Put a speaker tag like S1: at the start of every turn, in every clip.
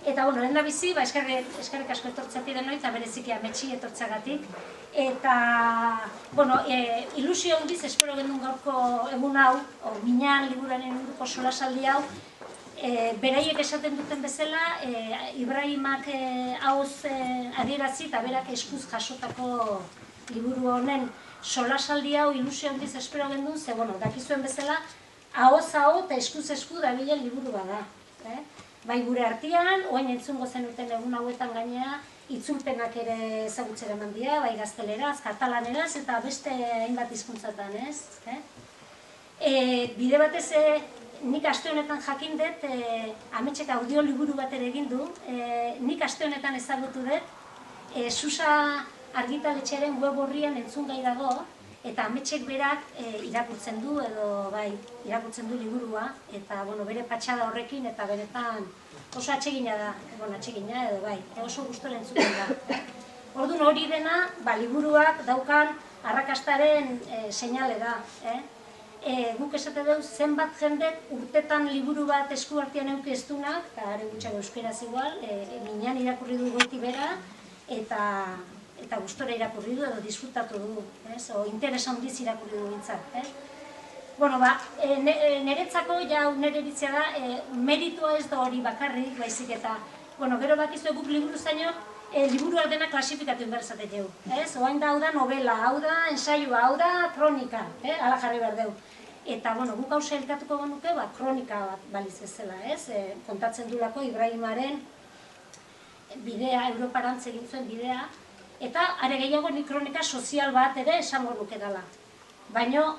S1: Eta, bueno, lehen da bizi, eskerrik asko etortzatik denoi, eta bereziki ametsi etortzagatik. Eta, bueno, ilusio handiz espero gendun gaurko egun hau, Miñan liburuaren inguruko solasaldi hau, beraiek esaten duten bezala, Ibrahimak hauz adierazi eta berak eskuz jasotako liburu honen solasaldi hau ilusio handiz espero gendun, ze, bueno, dakizuen bezala, hauz hau eta eskuz esku dabilen liburu bada. Bai gure artean, oain entzungo zenuten egun hauetan gainera, itzulpenak ere ezagutzera eman dira, bai gazteleraz, katalaneraz eta beste hainbat hizkuntzatan, ez? Bide batez, nik aste honetan jakin dut, Ametsek audioliburu bat ere egin du, nik aste honetan ezagutu dut, Susa argitaletxearen web horrian entzungai dago, eta Ametsek berak irakurtzen du, edo bai, irakurtzen du liburua, eta bere patxada horrekin, eta benetan oso atsegina da, atsegina edo bai, oso gustora entzuten da. Orduan hori dena, liburuak daukan arrakastaren seinale da. Guk esate dugu zenbat jendek urtetan liburu bat esku artean eduki ez dunak, eta are gutxago euskeraz igual, Miñan irakurri du goiti bera, eta gustora irakurri du edo disfrutatu du, o interes handiz irakurri du bintzat. Niretzako, nire iritzia da, meritua ez da hori bakarrik, baizik eta, gero bakizue guk liburu zainok, liburuak dena klasifikatu inbertzaten jau. Oain da, hau da novela, hau da ensaioa, hau da kronika, ala jarri behar dugu. Eta, guk hau sailkatuko genuke, kronika bat baliz bezala, kontatzen dulako Ibrahimaren bidea, Europarantz egin zuen bidea, eta are gehiago nik kronika sozial bat ere esango nuke dela. Baina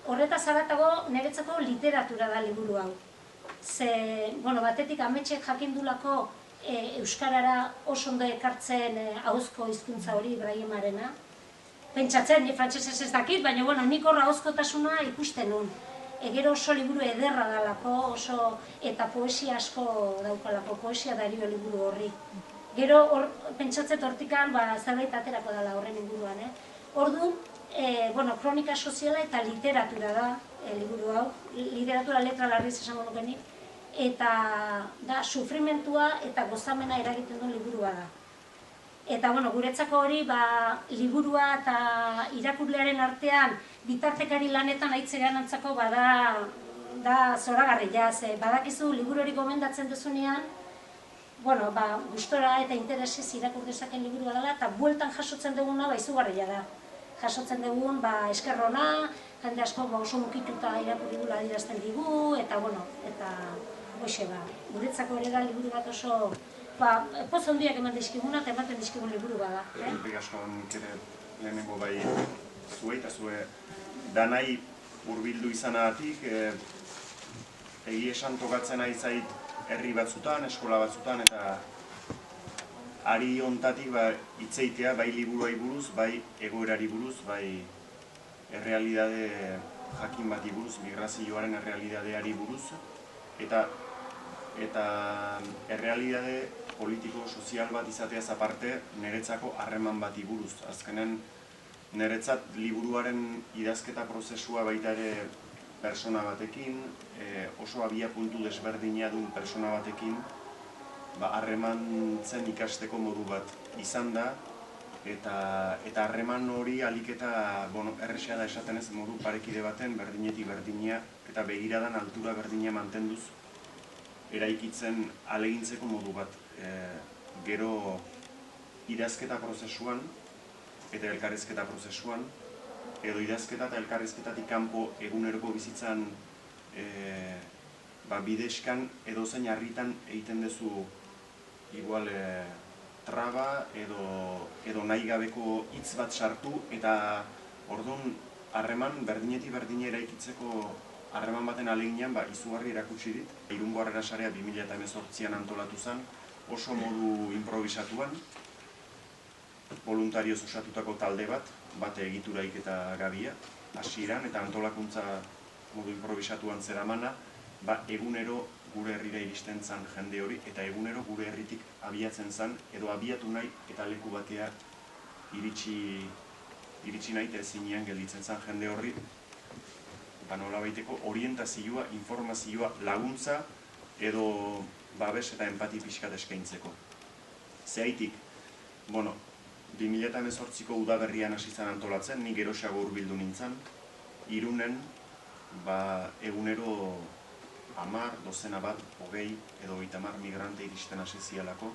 S1: horretaz haratago niretzako literatura da liburu hau. Ze, batetik Ametsek jakindulako euskarara oso ondo ekartzen ahozko hizkuntza hori Ibrahimarena. Pentsatzen, ni frantsesez ez dakit, baina nik horra ahozkotasuna ikusten nun. Gero oso liburu ederra dalako, eta poesia asko daukalako, poesia dario liburu horri. Gero pentsatzet hortikan zerbait aterako dela horren inguruan. Orduan, kronika soziala eta literatura da liburu hau. Literatura letra larriz esango nukenik. Eta da, sufrimentua eta gozamena eragiten duen liburua da. Eta, guretzako hori, liburua eta irakurlearen artean bitartekari lanetan aitzerean antzako da zoragarria. Badakizu liburu hori gomendatzen duzunean, gustora eta interesez irakur dezaken liburua dela, eta bueltan jasotzen duguna izugarria da. Jasotzen dugun esker ona, jende asko oso mukituta irakurri dula adierazten digu, eta hoxe guretzako ere da liburu bat oso poz handiak eman dizkiguna eta ematen dizkigun liburu bada.
S2: Errik asko nik ere lehenengo bai zue eta zue danai hurbildu izanagatik, egi esan tokatzen ari zait herri batzutan, eskola batzutan, eta ari hontatik hitzeitea bai liburuai buruz, bai egoerari buruz, bai errealidade jakin bati buruz, migrazioaren errealidadeari buruz, eta errealidade politiko-sozial bat izateaz aparte niretzako harreman bati buruz. Azkenen niretzat liburuaren idazketa prozesua baita ere persona batekin, oso abia puntu desberdina duen persona batekin, harreman zen ikasteko modu bat izan da, eta harreman hori alik eta errexea da esaten ez modu parekide baten berdinetik berdina eta begiradan altura berdina mantenduz eraikitzen alegintzeko modu bat. Gero idazketa prozesuan eta elkarrizketa prozesuan, edo idazketa eta elkarrizketatik kanpo eguneroko bizitzan bideskan edo zein harritan egiten duzu igual traba edo nahi gabeko hitz bat sartu, eta orduan harreman berdinetik berdine eraikitzeko harreman baten aleginean izugarri erakutsi dit. Irungo Harrera Sarea 2018an antolatu zen, oso modu improvisatuan, voluntarioz osatutako talde bat egituraik eta gabia, hasieran, eta antolakuntza modu improvisatuan zeramana, egunero gure herrira iristen zen jende hori, eta egunero gure herritik abiatzen zen, edo abiatu nahi eta leku batea iritsi nahi eta ezinean gelditzen zen jende horri, nola baiteko orientazioa, informazioa, laguntza edo babes eta empati pixkat eskaintzeko. Zehaitik, 2018ko udaberrian hasi zen antolatzen, nik geroxeago hurbildu nintzen, Irunen, egunero 10, dozena bat, 20 edo 30 migrante iristen hasi zialako,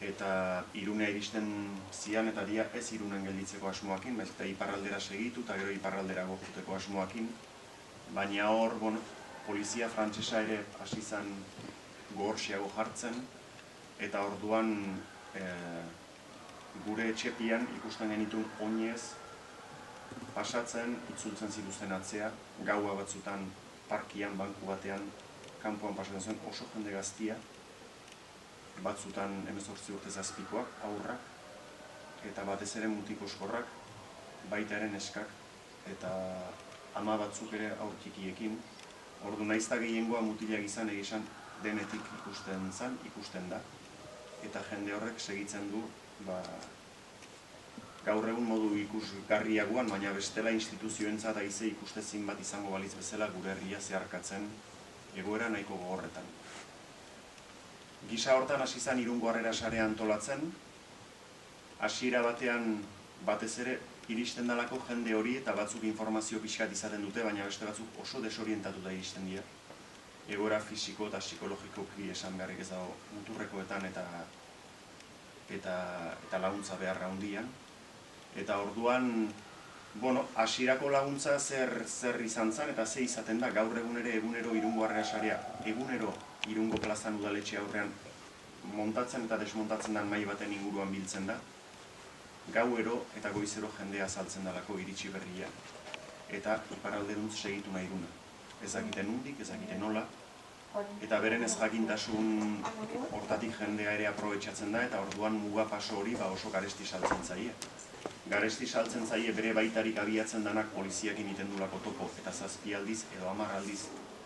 S2: eta Irunea iristen zian eta dia ez Irunen gelditzeko asmoakin, eta iparraldera segitu eta gero iparraldera gozuteko asmoakin, baina hor, polizia frantsesa ere hasi zen gogorxiago jartzen, eta orduan gure etxepian ikusten genitun oinez pasatzen, itzultzen zituzten atzea, gaua batzutan parkian, banku batean, kanpoan pasatzen zuen oso jende gaztia, batzutan 18 urte zazpikoak, aurrak, eta batez ere mutikoskorrak, baita ere neskak, eta ama batzuk ere aur txikiekin. Ordu naizta gehiengoa mutilak izan egizan denetik ikusten da, eta jende horrek segitzen du gaur egun modu ikusgarriagoan, baina bestela instituzioentzat aize ikustezin bat izango balitz bezala gure herria zeharkatzen egoera nahiko gogorretan. Gisa hortan hasi zen Irungo Harrera Sarea antolatzen, hasiera batean batez ere iristen dalako jende hori eta batzuk informazio pixkat izaten dute, baina beste batzuk oso desorientatuta iristen dira. Egoera fisiko eta psikologikoki esan beharrik ez dago muturrekoetan eta laguntza beharra handian. Eta orduan, hasierako laguntza zer izan zen eta ze izaten da, gaur egunero Irungo Harrera Sarea, egunero Irungo plazan udaletxe aurrean montatzen eta desmontatzen den mahai baten inguruan biltzen da, gauero eta goizero jendea azaltzen dalako iritsi berria, eta iparralderuntz segitu nahi duna. Ezakiten nondik, ezakiten nola, eta beren ez jakintasun hortatik jendea ere aprobetxatzen da, eta orduan muga paso hori oso garesti saltzen zaie. Garesti saltzen zaie bere baitarik abiatzen danak poliziakin iten dulako topo, eta 7 aldiz edo 10 aldiz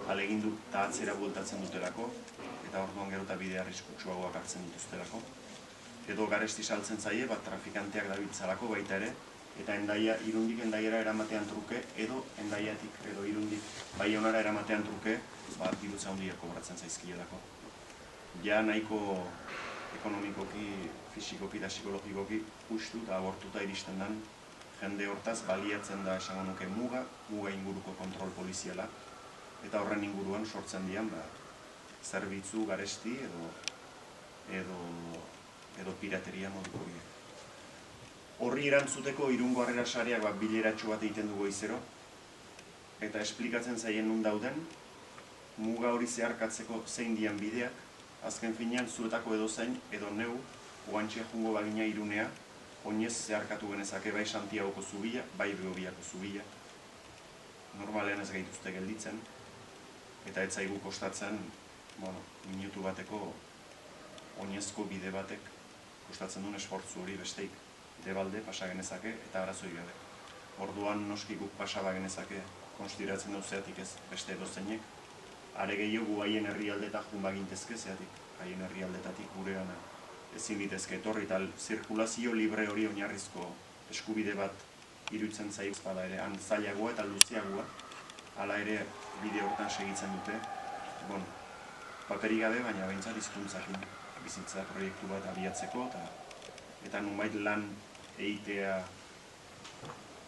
S2: alegindu eta atzera bueltatzen dutelako, eta orduan gero eta bide arriskutsuagoak hartzen dituztelako. Edo garesti saltzen zaie, trafikanteak dabiltzalako baita ere, eta Irundik Hendaiara eramatean truke, edo Hendaiatik edo Irundik Baionara eramatean truke, dirutza handiak kobratzen zaizkielako. Ja nahiko ekonomikoki, fisikoki eta psikologikoki ustu eta abortuta iristen den jende hortaz baliatzen da esango nuke muga inguruko kontrol poliziala, eta horren inguruan sortzen dian zerbitzu garesti edo pirateria moduko bide. Horri erantzuteko Irungo Harrera Sareak bileratxo bat egiten du goizero, eta esplikatzen zaien nun dauden, muga hori zeharkatzeko zein dian bideak, azken finean zuetako edozein edo neu, oantxe jungo bagina Irunea, oinez zeharkatu genezake bai Santiagoko zubila, bai Behobiako zubila. Normalean ez gaituzte gelditzen, eta ez zaigu kostatzen, minutu bateko oinezko bide batek kostatzen duen esfortzu hori besteik debalde pasa genezake eta arazoi gabe. Orduan noski guk pasaba genezake konsideratzen dut zeatik ez beste edozeinek, are gehiago haien herrialdeta jun bagintezke zeatik, haien herrialdetatik gure gana ezin bitezke etorri eta zirkulazio libre hori oinarrizko eskubide bat iruditzen zaiz bada ere, han zailagoa eta luzeagoa, hala ere bide hortan segitzen dute, paperik gabe, baina behintzat hizkuntzakin bizitza proiektu bat abiatzeko, eta nunbait lan egitea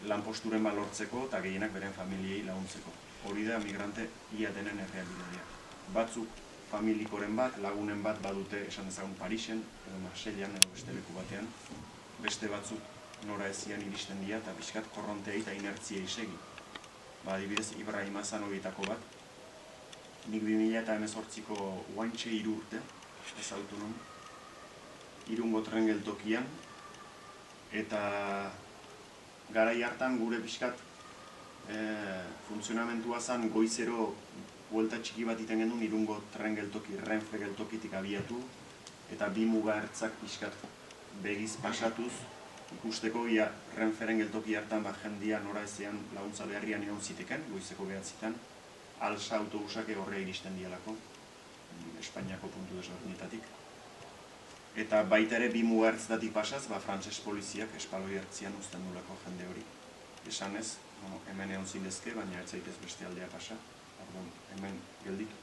S2: lanposturen lortzeko eta gehienak beren familiei laguntzeko. Hori da migrante ia denen errealitatea. Batzuk familikoren bat, lagunen bat badute esan dezagun Parisen, edo Marseilan, edo beste leku batean. Beste batzuk nora ezian iristen dira eta pixkat korronteei eta inertziei segi. Adibidez, Ibrahim Hassan horietako bat. Nik 2018ko oantxe 3 urte, ezautu nun, Irungo tren geltokian, eta garai hartan gure pixkat funtzionamentua zen goizero buelta txiki bat iten genuen Irungo tren geltoki, Renfe geltokitik abiatu, eta bi muga ertzak pixkat begiz pasatuz, ikusteko ia Renferen geltoki hartan jendia nora ezean laguntza beharrian egon ziteken, goizeko 9 alsa autobusak horrea iristen dialako, Espainiako puntu desberdinetatik. Eta baita ere bi muga ertzetatik pasaz, frantses poliziak espaloi ertzian uzten dulako jende hori. Esanez, hemen egon zindezke, baina ez zaitez beste aldea pasa, hemen gelditu.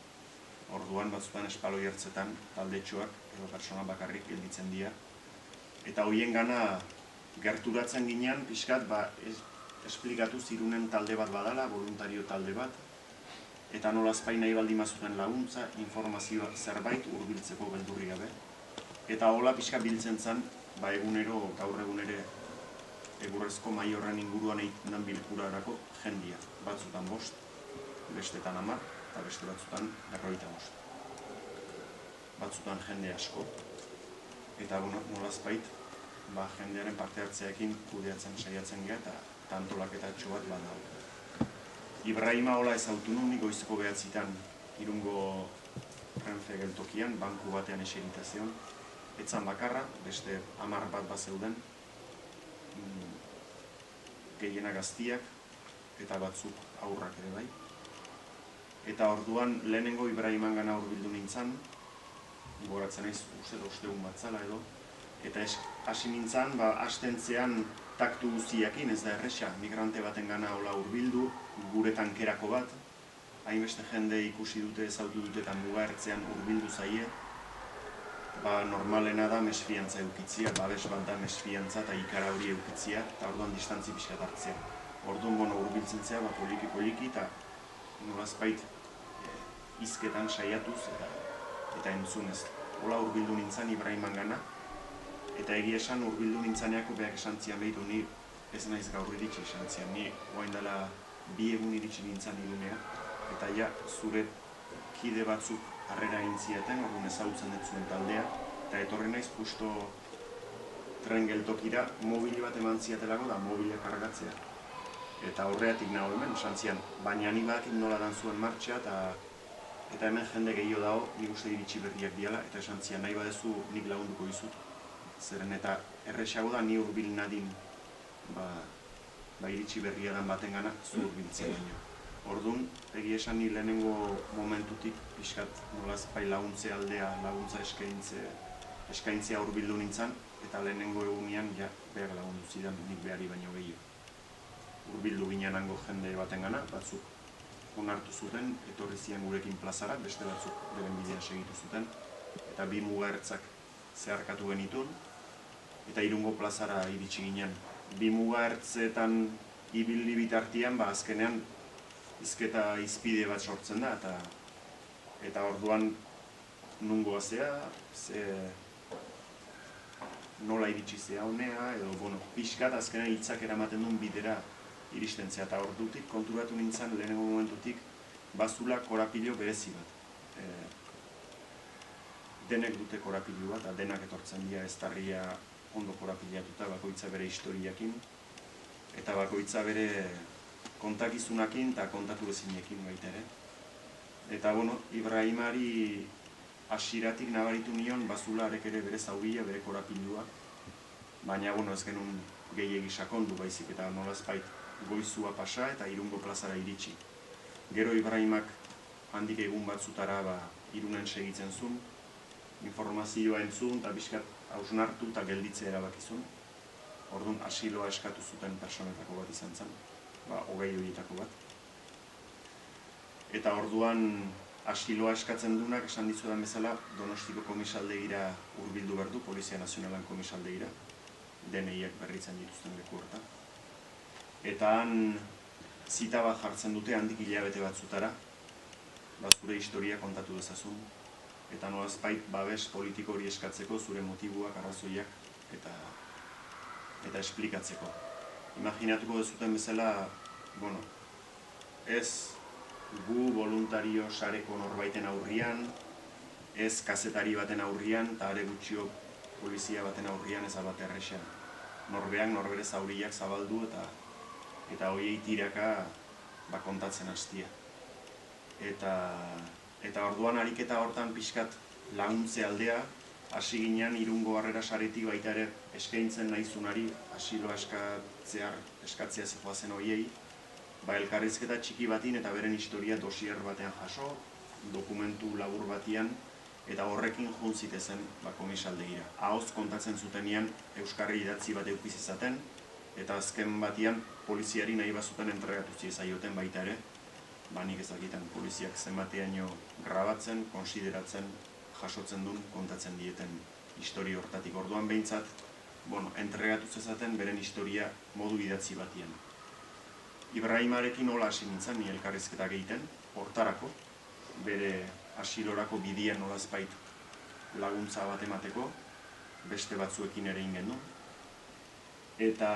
S2: orduan batzutan espaloi ertzetan taldetxoak edo persona bakarrik gelditzen dira. Eta hoien gana gerturatzen ginean, pixkat, esplikatu zirunen talde bat badala, voluntario talde bat, eta nolazpai nahi baldin bazuten laguntza, informazioa zerbait hurbiltzeko beldurri gabe. Eta hola pixka biltzen zen, egunero, gaur egun ere, egurrezko mai horren inguruan egiten bilkurarako jendia. Batzutan 5, bestetan 10, eta beste batzutan 55. Batzutan jende asko. Eta nolazpait, jendearen parte hartzeakin kudeatzen saiatzen gara eta antolaketatxo bat badago. Ibrahima hola ezautu nun, nik goizeko 9:00 Irungo Renfe geltokian, banku batean eseritazion. Etzan bakarra, beste 10 bat bazeuden, gehiena gaztiak eta batzuk aurrak ere bai. Eta orduan lehenengo Ibrahiman gana hurbildu nintzen, goratzen naiz ostegun bat zala edo, eta hasi nintzen, hastentzean taktu guztiakin, ez da erresa, migrante baten gana hola hurbildu, gure tankerako bat, hainbeste jende ikusi dute, ezautu dute eta muga ertzean hurbildu zaie, normalena da mesfiantza eukitzia, babes bat da mesfiantza eta ikara hori eukitzia, eta orduan distantzi pixkat hartzea. Orduan hurbiltzen zea, poliki eta nolazpait hizketan saiatuz eta entzunez. Hola hurbildu nintzen Ibrahiman gana, eta egia esan hurbildu nintzaneako beak esan zian behitu, ni ez naiz gaur iritsi esan zian, ni oain dela 2 egun iritsi nintzen Irunea, eta ja zure kide batzuk harrera egin zieten, orduan ezagutzen dut zuen taldea, eta etorri naiz justo tren geltokira mobile bat eman ziatelako da mobile kargatzea. Eta horreatik nago hemen, esan zian, baina ni badakit nola dan zuen martxa, eta hemen jende gehiago dago, nik uste iritsi berriak diala, eta esan zian, nahi badezu nik lagunduko dizut. Zeren eta erresago da, ni hurbil nadin iritsi berria dan baten gana, zu hurbiltzen baino. Orduan, egia esan ni lehenengo momentutik pixkat nolazpai laguntze aldea, laguntza eskaintzea hurbildu nintzen, eta lehenengo egunean behar lagundu zidan nik behari baino gehiago. Hurbildu ginen hango jende baten gana, batzuk onartu zuten, etorri zian gurekin plazara, beste batzuk beren bidea segitu zuten, eta 2 muga ertzak zeharkatu genitun, eta Irungo plazara iritsi ginen. 2 muga ertzetan ibili bitartian, azkenean hizketa izpide bat sortzen da, eta orduan nungoa zea, nola iritsi zea honea, edo pixkat azkenean hitzak eramaten duen bidera iristen zea, eta ordutik konturatu nintzen lehenengo momentutik bazula korapilo berezi bat. Denek dute korapilo bat, denak etortzen dira eztarria ondo korapilatuta, bakoitza bere historiakin, eta bakoitza bere kontakizunakin eta kontatu ezinekin baita ere. Eta, Ibrahimari hasieratik nabaritu nion, bazularek ere bere zaubila, bere korapilua, baina, ez genuen gehiegi sakondu baizik, eta nolazpait goizua pasa eta Irungo plazara iritsi. Gero Ibrahimak handik egun batzutara Irunen segitzen zuen, informazioa entzun eta bizkat hausnartu eta gelditzea erabakizun. Orduan, asiloa eskatu zuten personetako bat izan zen, 20 horietako bat. Eta orduan, asiloa eskatzen duenak, esan dizudan bezala, Donostiko komisaldegira hurbildu behar du, Polizia Nazionalan komisaldegira, DNI-ak berritzen dituzten leku horta. Eta han zita bat jartzen dute handik hilabete batzutara, zure historia kontatu dezazun, eta nolazpait babes politiko hori eskatzeko zure motibuak, arrazoiak eta esplikatzeko. Imaginatuko dezuten bezala, ez gu voluntario sareko norbaiten aurrian, ez kazetari baten aurrian, eta are gutxio polizia baten aurrian ez bat errexean. Norbeak, norbere zauriak zabaldu eta hoiei tiraka kontatzen hastia. Eta orduan ariketa hortan pixkat laguntze aldea, hasi ginean Irungo harrera saretik baita ere eskaintzen nahizunari asiloa eskatzea zijoazen hoiei, elkarrizketa txiki batin eta beren historia dosier batean jaso, dokumentu labur batian, eta horrekin juntzitezen komisaldegira. Ahoz kontatzen zutenean euskarri idatzi bat eukiz izaten, eta azken batian poliziari nahi bazuten entregatu ziezaioten baita ere, nik ezakitan poliziak zenbateaino grabatzen, konsideratzen, jasotzen duen, kontatzen dieten historia hortatik. Orduan behintzat, entregatu zezaten beren historia modu idatzi batian. Ibrahimarekin hola hasi nintzen, ni elkarrizketak egiten, hortarako, bere asilorako bidian nolazbait laguntza bat emateko, beste batzuekin ere ingen du. Eta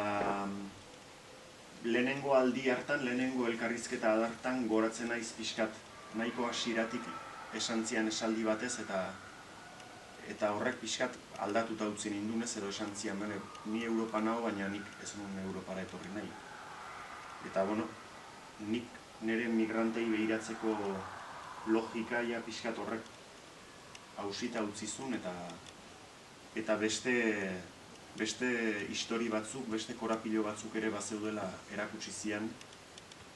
S2: lehenengo aldi hartan, lehenengo elkarrizketa hartan goratzen naiz pixkat nahiko hasieratik esan zian esaldi batez eta horrek pixkat aldatuta utzi nindunez edo esan zian, ni Europa nago, baina nik ez nuen Europara etorri nahi. Eta, nik nire migrantei behiratzeko logika pixkat horrek hausita utzizun eta beste histori batzuk, beste korapilo batzuk ere bazeudela erakutsi zian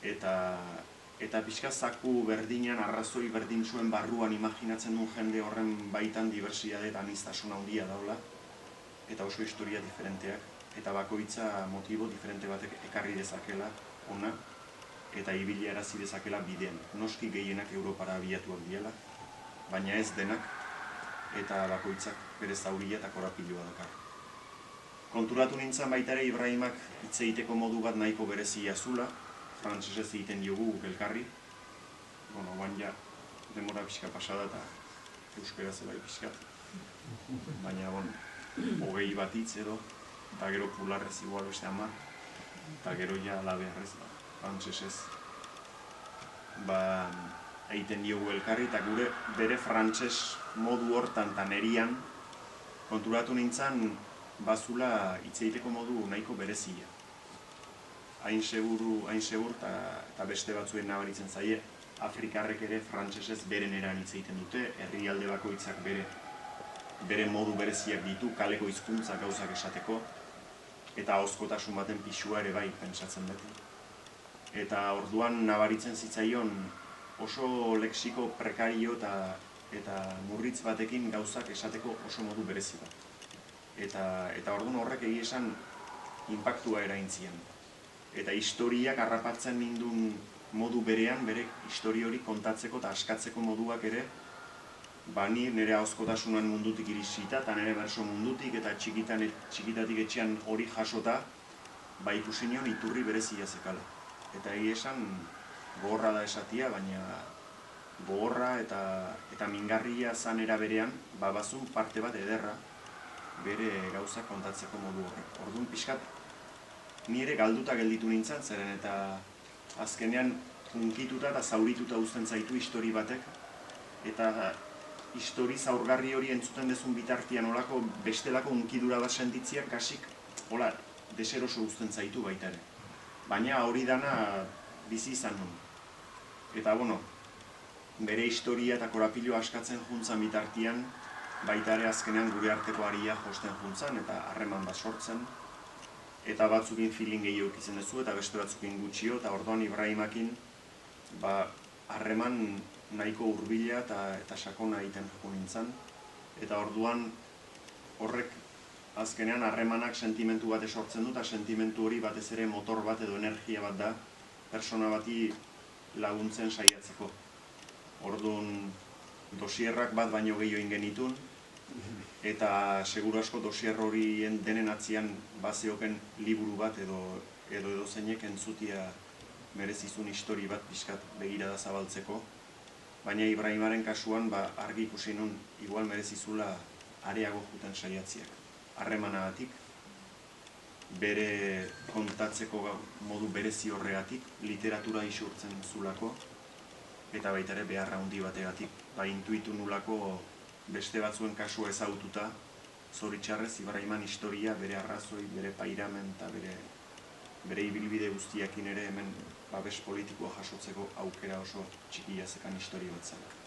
S2: eta pixka zaku berdinean, arrazoi berdintsuen barruan imaginatzen duen jende horren baitan diversitate eta aniztasun handia daula eta oso historia diferenteak eta bakoitza motibo diferente batek ekarri dezakela ona eta ibili arazi dezakela bidean. Noski gehienak Europara abiatuak diela, baina ez denak eta bakoitzak bere zauria eta korapiloa dakar. Konturatu nintzen baita ere Ibrahimak hitz egiteko modu bat nahiko berezia zula, frantsesez egiten diogu elkarri. Guan ja denbora pixka pasada eta euskaraz bai pixkat. Baina, 20 bat hitz edo, eta gero pularrez igual beste 10, eta gero ja alabearrez, frantsesez egiten diogu elkarri, eta gure bere frantses modu hortan eta nerian konturatu nintzen bazula hitz egiteko modu nahiko berezia. Hain segur eta beste batzuen nabaritzen zaie, Afrikarrek ere frantsesez beren eran hitz egiten dute, herrialde bakoitzak bere modu bereziak ditu, kaleko hizkuntza gauzak esateko, eta ahozkotasun baten pisua ere bai, pentsatzen beti. Eta orduan nabaritzen zitzaion oso lexiko prekario eta murritz batekin gauzak esateko oso modu berezi bat. Eta orduan horrek egia esan inpaktua eraintzian. Eta historiak harrapatzen nindun modu berean, bere historia hori kontatzeko eta askatzeko moduak ere, ni nire ahozkotasunan mundutik irisita eta nire berso mundutik eta txikitatik etxean hori jasota, ikusi nion iturri berezia zekala. Eta egia esan gogorra da esatia, baina gogorra eta mingarria zanera berean, bazun parte bat ederra bere gauzak kontatzeko modu horrek. Orduan pixkat, ni ere galduta gelditu nintzen, zeren eta azkenean hunkituta eta zaurituta uzten zaitu histori batek, eta histori zaurgarri hori entzuten dezun bitartian olako bestelako hunkidura bat sentitziak kasik, deseroso uzten zaitu baita ere. Baina hori dana bizi izan nun. Eta, bere historia eta korapilo askatzen juntzan bitartian, baita ere azkenean gure arteko aria josten juntzan eta harreman bat sortzen, eta batzukin feeling gehiago ikitzen duzu eta beste batzukin gutxio, eta orduan Ibrahimakin harreman nahiko hurbila eta sakona egiten joko nintzen, eta orduan horrek azkenean harremanak sentimentu bat esortzen du, eta sentimentu hori batez ere motor bat edo energia bat da persona bati laguntzen saiatzeko. Orduan dosierrak bat baino gehiago ingenitun, eta seguru asko dosier horien denen atzian bazeoken liburu bat edo zeinek entzutia merezizun histori bat pixkat begirada zabaltzeko. Baina Ibrahimaren kasuan argi ikusi nun igual merezizula areago juten saiatziak. Harremanagatik, bere kontatzeko modu berezi horregatik, literatura isurtzen zulako, eta baita ere beharra handi bategatik. Intuitu nulako beste batzuen kasua ezagututa, zoritxarrez Ibrahiman historia, bere arrazoi, bere pairamen eta bere ibilbide guztiakin ere hemen babes politikoa jasotzeko aukera oso txikia zekan historia bat zela.